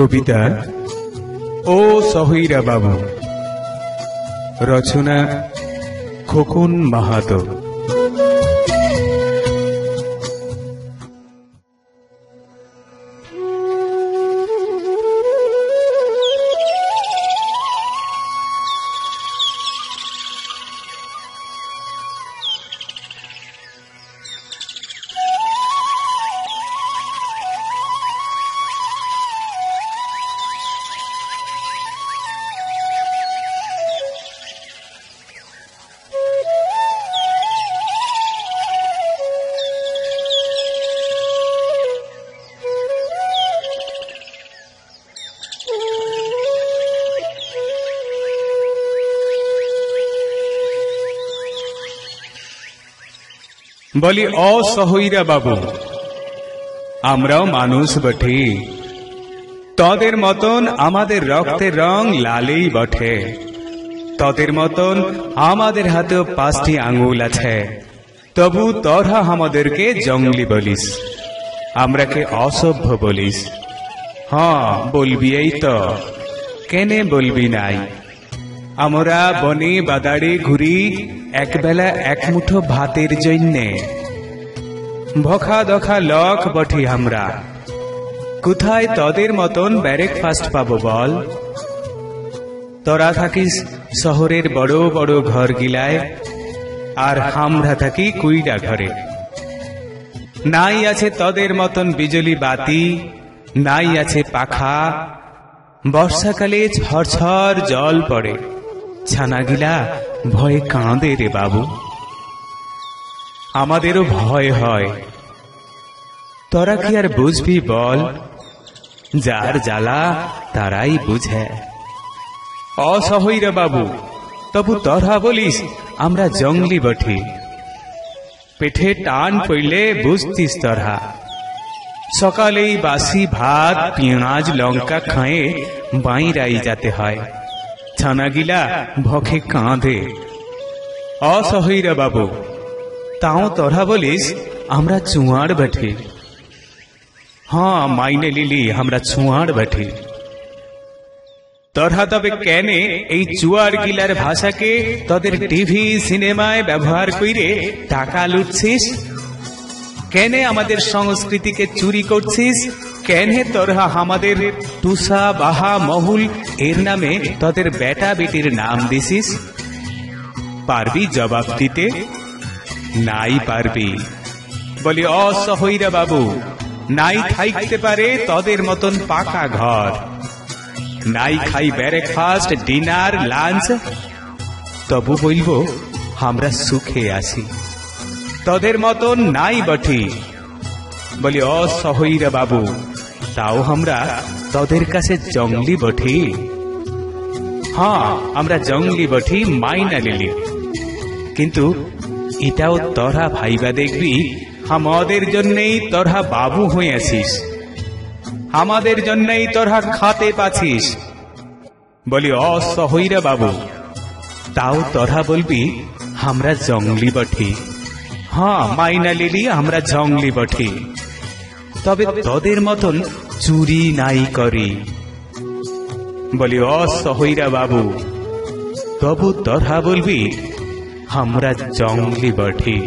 কবিতা ও সহইরা বাবু, রচনা খোকন মাহাতো। বলি অসহইরা বাবু, আমরাও মানুষ বটে, তোদের মতন আমাদের রক্তের রং লালেই বটে। তোদের মতন আমাদের হাতেও 5টি আঙুল আছে, তবু তোরা আমাদেরকে জঙ্গলি বলিস, আমরাকে অসভ্য বলিস। হ্যাঁ বলবি, এই তো, কেনে বলবি নাই? আমরা বনে বাদাড়ে ঘুরি একবেলা এক মুঠো ভাতের জন্যে। ভখা দখা লক বঠি আমরা, কোথায় তোদের মতন ব্রেকফাস্ট পাবো বল? তোরা থাকিস শহরের বড় বড় ঘর গিলায়, আর আমরা থাকি কুইডা ঘরে। নাই আছে তোদের মতন বিজলি বাতি, নাই আছে পাখা। বর্ষাকালে ঝরঝর জল পড়ে, ছানাগিলা ভয়ে কাঁদে রে বাবু। আমাদেরও ভয় হয়, তোরা কি আর বুঝবি বল? যার জ্বালা তারাই বুঝে। অসহইরা বাবু, তবু তোরা বলিস আমরা জঙ্গলি বঠি। পেটে টান পড়লে বুঝতিস তোরা, সকালেই বাসি ভাত পেঁয়াজ লঙ্কা খায়ে বাইরাই যেতে হয়, ছানাগিলা ভকে কাঁধে। অসহইরা বাবু, তাও তোরা বলিস আমরা চুয়াড় বঠি। হ্যাঁ মাইনে লিলি, আমরা চুয়াড় বঠি। তোরা তবে কেনে এই চুয়াড় গিলার ভাষাকে তোদের টিভি সিনেমায় ব্যবহার কইরে টাকা লুটছিস? কেনে আমাদের সংস্কৃতিকে চুরি করছিস? কেনে তোরা আমাদের টুসা বাহা মহুল এর নামে তোদের বেটা বেটির নাম দিছিস? পারবি জবাব দিতে? নাই পারবি। বলি অসহইরা বাবু, নাই থাইতে পারে তোদের মতন পাকা ঘর, নাই খাই ব্রেকফাস্ট ডিনার লাঞ্চ, তবু বলবো আমরা সুখে আছি। তোদের মতন নাই বঠি। বলি অসহইরা বাবু, তাও আমরা তোদের কাছে জঙ্গলি বঠি। হ্যাঁ আমরা জঙ্গলি বঠি, মাইনা লিলি। কিন্তু এটাও তোরা ভাইবা দেখবি, আমাদের জন্যই তোরা বাবু হয়ে আছিস, আমাদের জন্যই তোরা খাতে পাছিস। বলি অসহইরা বাবু, তাও তোরা বলবি আমরা জঙ্গলি বঠি। হ্যাঁ মাইনা লিলি, আমরা জঙ্গলি বঠি, তবে তোদের মতন চুরি নাই করি। বলি অসহইরা বাবু, তবু তোরা বলবি আমরা জঙ্গলি বঠি।